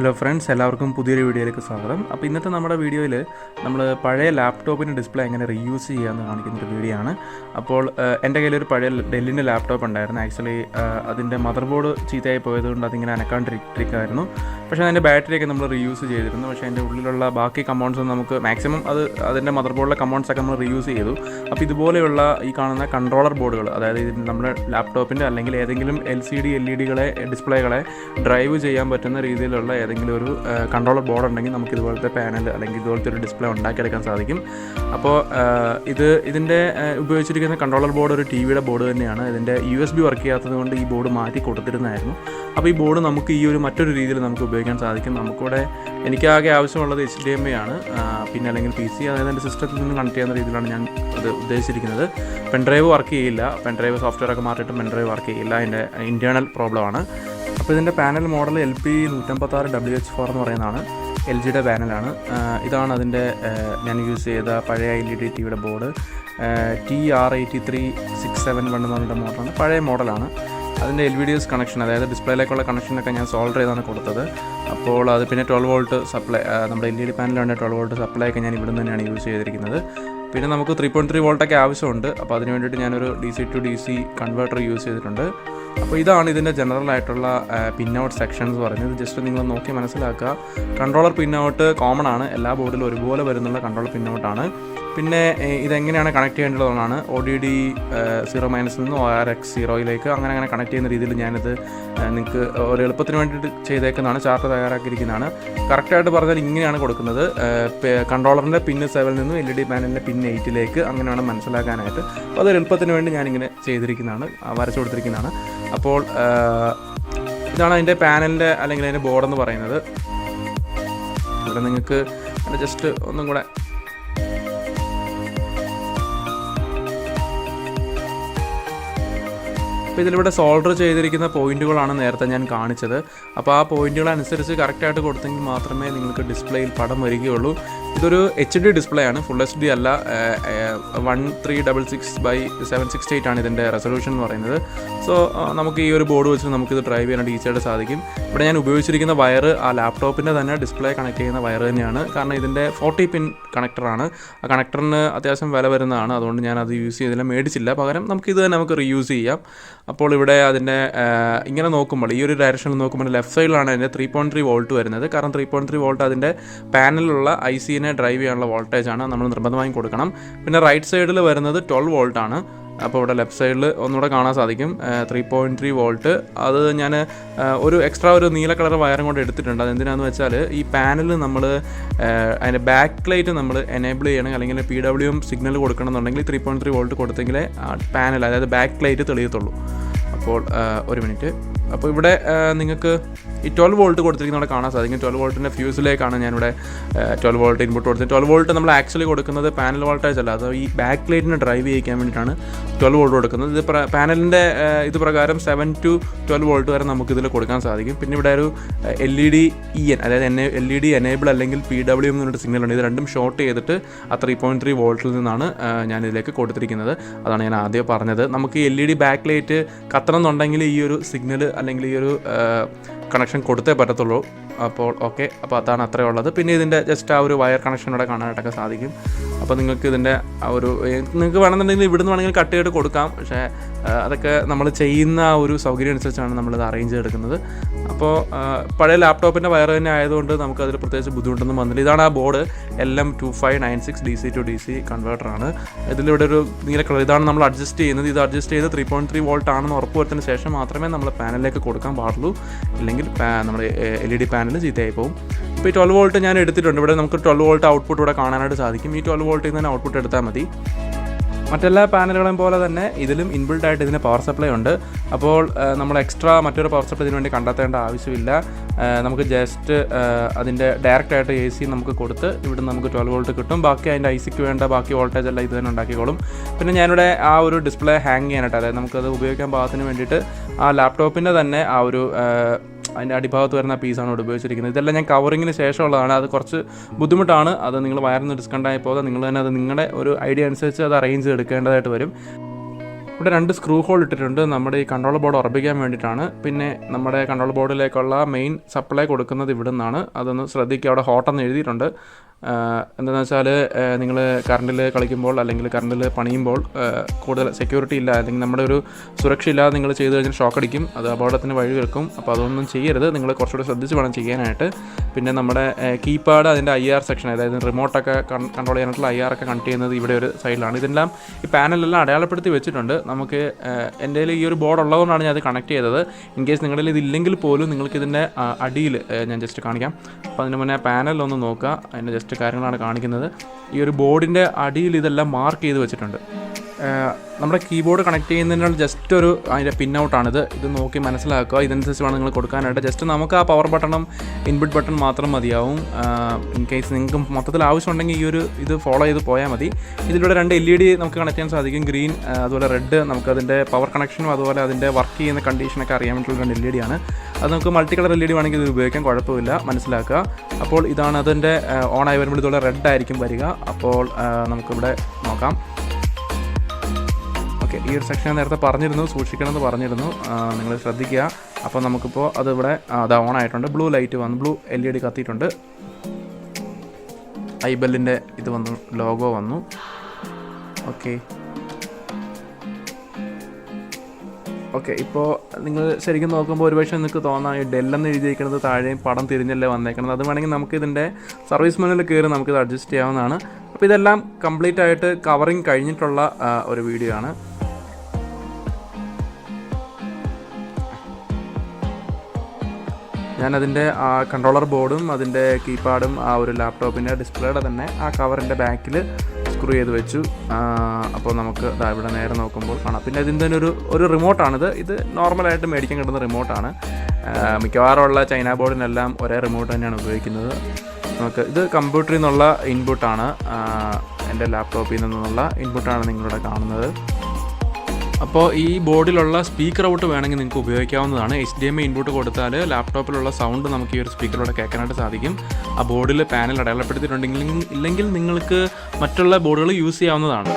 Hello friends, എല്ലാവർക്കും പുതിയൊരു വീഡിയോയിലേക്ക് സ്വാഗതം. അപ്പോൾ ഇന്നത്തെ നമ്മുടെ വീഡിയോയിൽ നമ്മൾ പഴയ ലാപ്ടോപ്പിൻ്റെ ഡിസ്പ്ലേ എങ്ങനെ റീയൂസ് ചെയ്യാമെന്ന് കാണിക്കുന്നൊരു വീഡിയോ ആണ്. അപ്പോൾ എൻ്റെ കയ്യിലൊരു പഴയ ഡെല്ലിൻ്റെ ലാപ്ടോപ്പ് ഉണ്ടായിരുന്നു. ആക്ച്വലി അതിൻ്റെ മദർ ബോർഡ് ചീത്തയായി പോയതുകൊണ്ട് അതിങ്ങനെ അനക്കാണ്ടിരിക്കുമായിരുന്നു. പക്ഷേ അതിൻ്റെ ബാറ്ററിയൊക്കെ നമ്മൾ റീയൂസ് ചെയ്തിരുന്നു. പക്ഷേ അതിൻ്റെ ഉള്ളിലുള്ള ബാക്കി കമ്പോണൻസ് നമുക്ക് മാക്സിമം അതിൻ്റെ മദർ ബോർഡിലെ കമ്പോണൻസൊക്കെ നമ്മൾ റീയൂസ് ചെയ്തു. അപ്പോൾ ഇതുപോലെയുള്ള ഈ കാണുന്ന കൺട്രോളർ ബോർഡുകൾ, അതായത് നമ്മുടെ ലാപ്ടോപ്പിൻ്റെ അല്ലെങ്കിൽ ഏതെങ്കിലും LCD LED ഡിസ്പ്ലേകളെ ഡ്രൈവ് ചെയ്യാൻ പറ്റുന്ന രീതിയിലുള്ള ഏതെങ്കിലും ഒരു കൺട്രോളർ ബോർഡ് ഉണ്ടെങ്കിൽ നമുക്ക് ഇതുപോലത്തെ പാനൽ അല്ലെങ്കിൽ ഇതുപോലത്തെ ഒരു ഡിസ്പ്ലേ ഉണ്ടാക്കിയെടുക്കാൻ സാധിക്കും. അപ്പോൾ ഇതിൻ്റെ ഉപയോഗിച്ചിരിക്കുന്ന കൺട്രോളർ ബോർഡ് ഒരു TV യുടെ ബോർഡ് തന്നെയാണ്. ഇതിൻ്റെ USB വർക്ക് ചെയ്യാത്തത് കൊണ്ട് ഈ ബോർഡ് മാറ്റി കൊടുത്തിരുന്നായിരുന്നു. അപ്പോൾ ഈ ബോർഡ് നമുക്ക് ഈ ഒരു മറ്റൊരു രീതിയിൽ നമുക്ക് ഉപയോഗിക്കാൻ സാധിക്കും. നമുക്കിവിടെ എനിക്കാകെ ആവശ്യമുള്ളത് HDMI ആണ്, പിന്നെ അല്ലെങ്കിൽ PC, അതായത് എൻ്റെ സിസ്റ്റത്തിൽ നിന്ന് കണക്ട് ചെയ്യുന്ന രീതിയിലാണ് ഞാൻ അത് ഉദ്ദേശിച്ചിരിക്കുന്നത്. പെൻഡ്രൈവ് വർക്ക് ചെയ്യില്ല, പെൻഡ്രൈവ് സോഫ്റ്റ്വെയർ ഒക്കെ മാറിയിട്ട് പെൻഡ്രൈവ് വർക്ക് ചെയ്യില്ല, അതിൻ്റെ ഇൻറ്റേർണൽ പ്രോബ്ലമാണ്. അപ്പോൾ ഇതിൻ്റെ പാനൽ മോഡൽ LP156WH4 എന്ന് പറയുന്നതാണ്. LG യുടെ പാനലാണ്. ഇതാണ് അതിൻ്റെ ഞാൻ യൂസ് ചെയ്ത പഴയ LED TV ബോർഡ്. TR83671 എന്ന് പറഞ്ഞിട്ട് മോഡലാണ്, പഴയ മോഡലാണ്. അതിൻ്റെ LVDS കണക്ഷൻ, അതായത് ഡിസ്പ്ലേയിലേക്കുള്ള കണക്ഷനൊക്കെ ഞാൻ സോൾഡർ ചെയ്താണ് കൊടുത്തത്. അപ്പോൾ അത് പിന്നെ 12 വോൾട്ട് സപ്ലൈ, നമ്മുടെ LED പാനലാണ് 12 വോൾട്ട് സപ്ലൈ ഒക്കെ ഞാൻ ഇവിടെ നിന്ന് തന്നെയാണ് യൂസ് ചെയ്തിരിക്കുന്നത്. പിന്നെ നമുക്ക് 3.3 വോൾട്ടൊക്കെ ആവശ്യമുണ്ട്. അപ്പോൾ അതിന് വേണ്ടിയിട്ട് ഞാനൊരു DC to DC converter use ചെയ്തിട്ടുണ്ട്. അപ്പോൾ ഇതാണ് ഇതിൻ്റെ ജനറൽ ആയിട്ടുള്ള പിൻ ഔട്ട് സെക്ഷൻ എന്ന് പറയുന്നത്. ജസ്റ്റ് നിങ്ങൾ നോക്കി മനസ്സിലാക്കുക. കൺട്രോളർ പിൻ ഔട്ട് കോമൺ ആണ്, എല്ലാ ബോർഡിലും ഒരുപോലെ വരുന്നുള്ള കൺട്രോളർ പിൻ ഔട്ടാണ്. പിന്നെ ഇതെങ്ങനെയാണ് കണക്ട് ചെയ്യേണ്ടതെന്നാണ് ODD 0- നിന്ന് ORX 0 അങ്ങനെ കണക്ട് ചെയ്യുന്ന രീതിയിൽ ഞാനിത് നിങ്ങൾക്ക് ഒരു എളുപ്പത്തിന് വേണ്ടിയിട്ട് ചെയ്തേക്കുന്നതാണ്, ചാർട്ട് തയ്യാറാക്കിയിരിക്കുന്നതാണ്. കറക്റ്റായിട്ട് പറഞ്ഞാൽ ഇങ്ങനെയാണ് കൊടുക്കുന്നത്. കൺട്രോളറിൻ്റെ പിൻ 7 നിന്നും LED പാനലിൻ്റെ പിൻ 8 അങ്ങനെയാണ് മനസ്സിലാക്കാനായിട്ട്. അപ്പോൾ അതൊരു എളുപ്പത്തിന് വേണ്ടി ഞാനിങ്ങനെ ചെയ്തിരിക്കുന്നതാണ്, വരച്ചു കൊടുത്തിരിക്കുന്നതാണ്. അപ്പോൾ ഇതാണ് അതിൻ്റെ പാനലിൻ്റെ അല്ലെങ്കിൽ അതിൻ്റെ ബോർഡെന്ന് പറയുന്നത്. ഇവിടെ നിങ്ങൾക്ക് ജസ്റ്റ് ഒന്നും കൂടെ അപ്പോൾ ഇതിലിവിടെ സോൾഡർ ചെയ്തിരിക്കുന്ന പോയിൻറ്റുകളാണ് നേരത്തെ ഞാൻ കാണിച്ചത്. അപ്പോൾ ആ പോയിൻറ്റുകൾ അനുസരിച്ച് കറക്റ്റായിട്ട് കൊടുത്തെങ്കിൽ മാത്രമേ നിങ്ങൾക്ക് ഡിസ്പ്ലേയിൽ പടം വരികയുള്ളൂ. ഇതൊരു HD ഡിസ്പ്ലേ ആണ്, ഫുൾ HD അല്ല. 1366x768 ആണ് ഇതിൻ്റെ റെസൊല്യൂഷൻ എന്ന് പറയുന്നത്. സോ നമുക്ക് ഈ ഒരു ബോർഡ് വെച്ച് നമുക്കിത് ഡ്രൈവ് ചെയ്യാനായിട്ട് ഈസിയായിട്ട് സാധിക്കും. ഇവിടെ ഞാൻ ഉപയോഗിച്ചിരിക്കുന്ന വയർ ആ ലാപ്ടോപ്പിൻ്റെ തന്നെ ഡിസ്പ്ലേ കണക്ട് ചെയ്യുന്ന വയർ തന്നെയാണ്. കാരണം ഇതിൻ്റെ 40 പിൻ കണക്ടറാണ്. ആ കണക്ടറിന് അത്യാവശ്യം വില വരുന്നതാണ്, അതുകൊണ്ട് ഞാൻ അത് യൂസ് ചെയ്തില്ല, മേടിച്ചില്ല. പകരം നമുക്കിത് തന്നെ നമുക്ക് റീയൂസ് ചെയ്യാം. അപ്പോൾ ഇവിടെ അതിൻ്റെ ഇങ്ങനെ നോക്കുമ്പോൾ ഈ ഒരു ഡയറക്ഷനിൽ നോക്കുമ്പോൾ ലെഫ്റ്റ് സൈഡിലാണ് അതിൻ്റെ 3.3 വോൾട്ട് വരുന്നത്. കാരണം 3.3 വോൾട്ട് അതിൻ്റെ പാനലിലുള്ള IC-നെ ഡ്രൈവ് ചെയ്യാനുള്ള വോൾട്ടേജാണ്, നമ്മൾ നിർബന്ധമായും കൊടുക്കണം. പിന്നെ റൈറ്റ് സൈഡിൽ വരുന്നത് 12 വോൾട്ടാണ്. അപ്പോൾ ഇവിടെ ലെഫ്റ്റ് സൈഡിൽ ഒന്നുകൂടെ കാണാൻ സാധിക്കും 3.3 വോൾട്ട്. അത് ഞാൻ ഒരു എക്സ്ട്രാ ഒരു നീല കളർ വയറും കൊണ്ട് എടുത്തിട്ടുണ്ട്. അതെന്തിനാണെന്ന് വെച്ചാൽ ഈ പാനൽ നമ്മൾ അതിൻ്റെ ബാക്ക് ലൈറ്റ് നമ്മൾ എനേബിൾ ചെയ്യണമെങ്കിൽ അല്ലെങ്കിൽ PWM സിഗ്നൽ കൊടുക്കണമെന്നുണ്ടെങ്കിൽ 3.3 വോൾട്ട് കൊടുത്തെങ്കിലേ പാനൽ, അതായത് ബാക്ക് ലൈറ്റ് തെളിയത്തുള്ളൂ. അപ്പോൾ ഒരു മിനിറ്റ്. അപ്പോൾ ഇവിടെ നിങ്ങൾക്ക് ഈ 12 വോൾട്ട് കൊടുത്തിരിക്കുന്നവിടെ കാണാൻ സാധിക്കും. 12 വോൾട്ടിൻ്റെ ഫ്യൂസിലേക്കാണ് ഞാനിവിടെ 12 വോൾട്ട് ഇൻപുട്ട് കൊടുത്തത്. 12 വോൾട്ട് നമ്മൾ ആക്ച്വലി കൊടുക്കുന്നത് പാനൽ വോൾട്ടേജ് അല്ല, അത് ഈ ബാക്ക് ലൈറ്റിനെ ഡ്രൈവ് ചെയ്യിക്കാൻ വേണ്ടിയിട്ടാണ് 12 വോൾട്ട് കൊടുക്കുന്നത്. ഇത് പാനലിൻ്റെ ഇത് പ്രകാരം 7 to 12 വോൾട്ട് വരെ നമുക്കിതിൽ കൊടുക്കാൻ സാധിക്കും. പിന്നെ ഇവിടെ ഒരു LED EN, അതായത് LED എനേബിൾ അല്ലെങ്കിൽ PWM എന്നൊരു സിഗ്നലുണ്ട്. ഇത് രണ്ടും ഷോർട്ട് ചെയ്തിട്ട് ആ 3.3 വോൾട്ടിൽ നിന്നാണ് ഞാനിതിലേക്ക് കൊടുത്തിരിക്കുന്നത്. അതാണ് ഞാൻ ആദ്യം പറഞ്ഞത്. നമുക്ക് ഈ LED ബാക്ക് ലൈറ്റ് കത്തണം എന്നുണ്ടെങ്കിൽ ഈ ഒരു സിഗ്നൽ അല്ലെങ്കിൽ ഈ ഒരു കണക്ഷൻ കൊടുത്തേ പറ്റത്തുള്ളൂ. അപ്പോൾ ഓക്കെ, അപ്പോൾ അതാണ് അത്രയേ ഉള്ളത്. പിന്നെ ഇതിൻ്റെ ജസ്റ്റ് ആ ഒരു വയർ കണക്ഷൻ ഇവിടെ കാണാനായിട്ടൊക്കെ സാധിക്കും. അപ്പോൾ നിങ്ങൾക്ക് ഇതിൻ്റെ ആ ഒരു നിങ്ങൾക്ക് വേണമെന്നുണ്ടെങ്കിൽ ഇവിടുന്ന് വേണമെങ്കിൽ കട്ട് ചെയ്തിട്ട് കൊടുക്കാം. പക്ഷേ അതൊക്കെ നമ്മൾ ചെയ്യുന്ന ആ ഒരു സൗകര്യം അനുസരിച്ചാണ് നമ്മളിത് അറേഞ്ച് ചെയ്തെടുക്കുന്നത്. അപ്പോൾ പഴയ ലാപ്ടോപ്പിൻ്റെ വയർ തന്നെ ആയതുകൊണ്ട് നമുക്കതിൽ പ്രത്യേകിച്ച് ബുദ്ധിമുട്ടൊന്നും വന്നില്ല. ഇതാണ് ആ board, LM2596 DC to DC കൺവേർട്ടറാണ്. ഇതിലിവിടെ ഒരു നീല കളർ, ഇതാണ് നമ്മൾ അഡ്ജസ്റ്റ് ചെയ്യുന്നത്. ഇത് അഡ്ജസ്റ്റ് ചെയ്ത് 3.3 വോൾട്ട് ആണെന്ന് ഉറപ്പ് വരുത്തിയതിന് ശേഷം മാത്രമേ നമ്മൾ പാനലിലേക്ക് കൊടുക്കാൻ പാടുള്ളൂ. ഇല്ലെങ്കിൽ നമ്മുടെ LED പാനൽ ചീത്തയായി പോകും. ഇപ്പോൾ ഈ 12 വോൾട്ട് ഞാൻ എടുത്തിട്ടുണ്ട്. ഇവിടെ നമുക്ക് 12 വോൾട്ട് ഔട്ട്പുട്ട് ഇവിടെ കാണാനായിട്ട് സാധിക്കും. ഈ 12 വോൾട്ടിൽ നിന്ന് തന്നെ ഔട്ട്പുട്ട് എടുത്താൽ മതി. മറ്റെല്ലാ പാനലുകളെയും പോലെ തന്നെ ഇതിലും ഇൻബിൽട്ടായിട്ട് ഇതിന് പവർ സപ്ലൈ ഉണ്ട്. അപ്പോൾ നമ്മൾ എക്സ്ട്രാ മറ്റൊരു പവർ സപ്ലൈ ഇതിന് വേണ്ടി കണ്ടെത്തേണ്ട ആവശ്യമില്ല. നമുക്ക് ജസ്റ്റ് അതിൻ്റെ ഡയറക്റ്റായിട്ട് AC നമുക്ക് കൊടുത്ത് ഇവിടുന്ന് നമുക്ക് 12 വോൾട്ട് കിട്ടും. ബാക്കി അതിൻ്റെ IC-ക്ക് വേണ്ട ബാക്കി വോൾട്ടേജ് എല്ലാം ഇത് തന്നെ ഉണ്ടാക്കിക്കോളും. പിന്നെ ഞാനിവിടെ ആ ഒരു ഡിസ്പ്ലേ ഹാങ് ചെയ്യാനായിട്ട്, അതായത് നമുക്കത് ഉപയോഗിക്കാൻ പാകത്തിന് വേണ്ടിയിട്ട് ആ ലാപ്ടോപ്പിൻ്റെ തന്നെ ആ ഒരു അതിൻ്റെ അടിഭാഗത്ത് വരുന്ന പീസാണ് ഇവിടെ ഉപയോഗിച്ചിരിക്കുന്നത്. ഇതെല്ലാം ഞാൻ കവറിങ്ങിന് ശേഷമുള്ളതാണ്. അത് കുറച്ച് ബുദ്ധിമുട്ടാണ്. അത് നിങ്ങൾ വയറിന്ന് ഡിസ്കണ്ടായി പോകാതെ നിങ്ങൾ തന്നെ അത് നിങ്ങളുടെ ഒരു ഐഡിയ അനുസരിച്ച് അത് അറേഞ്ച് ചെയ്തെടുക്കേണ്ടതായിട്ട് വരും. ഇവിടെ 2 സ്ക്രൂ ഹോൾ ഇട്ടിട്ടുണ്ട് നമ്മുടെ ഈ കൺട്രോളർ ബോർഡ് ഉറപ്പിക്കാൻ വേണ്ടിയിട്ടാണ്. പിന്നെ നമ്മുടെ കൺട്രോളർ ബോർഡിലേക്കുള്ള മെയിൻ സപ്ലൈ കൊടുക്കുന്നത് ഇവിടെ നിന്നാണ്. അതൊന്ന് ശ്രദ്ധിക്കുക, അവിടെ ഹോട്ടെന്ന് എഴുതിയിട്ടുണ്ട്. എന്താണെന്ന് വെച്ചാൽ നിങ്ങൾ കറണ്ടിൽ കളിക്കുമ്പോൾ അല്ലെങ്കിൽ കറണ്ടിൽ പണിയുമ്പോൾ കൂടുതൽ സെക്യൂരിറ്റി ഇല്ല അല്ലെങ്കിൽ നമ്മുടെ ഒരു സുരക്ഷ ഇല്ലാതെ നിങ്ങൾ ചെയ്ത് കഴിഞ്ഞാൽ ഷോക്ക് അടിക്കും, അത് അപകടത്തിന് വഴി വെക്കും. അപ്പോൾ അതൊന്നും ചെയ്യരുത്, നിങ്ങൾ കുറച്ചുകൂടി ശ്രദ്ധിച്ച് വേണം ചെയ്യാനായിട്ട്. പിന്നെ നമ്മുടെ കീപാഡ് അതിൻ്റെ IR സെക്ഷൻ, അതായത് റിമോട്ടൊക്കെ കൺട്രോൾ ചെയ്യാനായിട്ടുള്ള IR ഒക്കെ കണക്ട് ചെയ്യുന്നത് ഇവിടെ ഒരു സൈഡിലാണ്. ഇതെല്ലാം ഈ പാനലെല്ലാം അടയാളപ്പെടുത്തി വെച്ചിട്ടുണ്ട്. നമുക്ക് എൻ്റെ കയ്യിൽ ഈ ഒരു ബോർഡ് ഉള്ളതുകൊണ്ടാണ് ഞാൻ അത് കണക്ട് ചെയ്തത്. ഇൻ കേസ് നിങ്ങളിൽ ഇതില്ലെങ്കിൽ പോലും നിങ്ങൾക്ക് ഇതിൻ്റെ അടിയിൽ ഞാൻ ജസ്റ്റ് കാണിക്കാം. അപ്പോൾ അതിന് മുന്നേ പാനലൊന്ന് നോക്കുക, അതിൻ്റെ ജസ്റ്റ് കാര്യങ്ങളാണ് കാണിക്കുന്നത്. ഈ ഒരു ബോർഡിൻ്റെ അടിയിൽ ഇതെല്ലാം മാർക്ക് ചെയ്ത് വെച്ചിട്ടുണ്ട്. നമ്മുടെ കീബോർഡ് കണക്ട് ചെയ്യുന്നതിനുള്ള ജസ്റ്റ് ഒരു അതിൻ്റെ പിൻ ഔട്ടാണിത്. ഇത് നോക്കി മനസ്സിലാക്കുക, ഇതനുസരിച്ച് വേണം നിങ്ങൾ കൊടുക്കാനായിട്ട്. ജസ്റ്റ് നമുക്ക് ആ പവർ ബട്ടണും ഇൻപുട്ട് ബട്ടൺ മാത്രം മതിയാവും. ഇൻ കേസ് നിങ്ങൾക്ക് മൊത്തത്തിൽ ആവശ്യമുണ്ടെങ്കിൽ ഈ ഒരു ഇത് ഫോളോ ചെയ്ത് പോയാൽ മതി. ഇതിലൂടെ 2 LED നമുക്ക് കണക്ട് ചെയ്യാൻ സാധിക്കും, ഗ്രീൻ അതുപോലെ റെഡ്. നമുക്കതിൻ്റെ പവർ കണക്ഷനും അതുപോലെ അതിൻ്റെ വർക്ക് ചെയ്യുന്ന കണ്ടീഷനൊക്കെ അറിയാൻ വേണ്ടിയിട്ടുള്ള 2 LED ആണ്. അത് നമുക്ക് മൾട്ടി കളർ LED വേണമെങ്കിൽ ഇത് ഉപയോഗിക്കാൻ കുഴപ്പമില്ല, മനസ്സിലാക്കുക. അപ്പോൾ ഇതാണ് അതിൻ്റെ ഓൺ ആയി വരുമ്പോൾ ഇതുപോലെ റെഡ് ആയിരിക്കും വരിക. അപ്പോൾ നമുക്കിവിടെ നോക്കാം. ഈ ഒരു സെക്ഷൻ ഞാൻ നേരത്തെ പറഞ്ഞിരുന്നു, സൂക്ഷിക്കണമെന്ന് പറഞ്ഞിരുന്നു, നിങ്ങൾ ശ്രദ്ധിക്കുക. അപ്പോൾ നമുക്കിപ്പോൾ അതിവിടെ അത് ഓൺ ആയിട്ടുണ്ട്. ബ്ലൂ ലൈറ്റ് വന്നു, ബ്ലൂ LED കത്തിയിട്ടുണ്ട്. ഐബെല്ലിൻ്റെ ഇത് വന്നു, ലോഗോ വന്നു. ഓക്കെ ഇപ്പോൾ നിങ്ങൾ ശരിക്കും നോക്കുമ്പോൾ ഒരുപക്ഷെ നിങ്ങൾക്ക് തോന്നാം ഈ ഡെല്ലെന്ന് എഴുതിയിരിക്കുന്നത് താഴെയും പടം തിരിഞ്ഞല്ലേ വന്നേക്കുന്നത്. അത് വേണമെങ്കിൽ നമുക്ക് ഇതിൻ്റെ സർവീസ് മെനുവിൽ കയറി നമുക്കിത് അഡ്ജസ്റ്റ് ചെയ്യാവുന്നതാണ്. അപ്പോൾ ഇതെല്ലാം കംപ്ലീറ്റ് ആയിട്ട് കവറിങ് കഴിഞ്ഞിട്ടുള്ള ഒരു വീഡിയോ ആണ്. ഞാനതിൻ്റെ ആ കൺട്രോളർ ബോർഡും അതിൻ്റെ കീപാഡും ആ ഒരു ലാപ്ടോപ്പിൻ്റെ ഡിസ്പ്ലേയുടെ തന്നെ ആ കവറിൻ്റെ ബാക്കിൽ സ്ക്രൂ ചെയ്ത് വെച്ചു. അപ്പോൾ നമുക്ക് ഇവിടെ നേരെ നോക്കുമ്പോൾ കാണാം. പിന്നെ ഇതിൻ്റെ ഒരു റിമോട്ടാണിത്. ഇത് നോർമലായിട്ട് മേടിക്കാൻ കിട്ടുന്ന റിമോട്ടാണ്. മിക്കവാറുമുള്ള ചൈന ബോർഡിനെല്ലാം ഒരേ റിമോട്ട് തന്നെയാണ് ഉപയോഗിക്കുന്നത്. നമുക്ക് ഇത് കമ്പ്യൂട്ടറിൽ നിന്നുള്ള ഇൻപുട്ടാണ്, എൻ്റെ ലാപ്ടോപ്പിൽ നിന്നുള്ള ഇൻപുട്ടാണ് നിങ്ങളിവിടെ കാണുന്നത്. അപ്പോൾ ഈ ബോർഡിലുള്ള സ്പീക്കർ ഔട്ട് വേണമെങ്കിൽ നിങ്ങൾക്ക് ഉപയോഗിക്കാവുന്നതാണ്. HDMI ഇൻപുട്ട് കൊടുത്താൽ ലാപ്ടോപ്പിലുള്ള സൗണ്ട് നമുക്ക് ഈ ഒരു സ്പീക്കറിലൂടെ കേൾക്കാനായിട്ട് സാധിക്കും. ആ ബോർഡിൽ പാനൽ അടയാളപ്പെടുത്തിയിട്ടുണ്ടെങ്കിൽ ഇല്ലെങ്കിൽ നിങ്ങൾക്ക് മറ്റുള്ള ബോർഡുകൾ യൂസ് ചെയ്യാവുന്നതാണ്.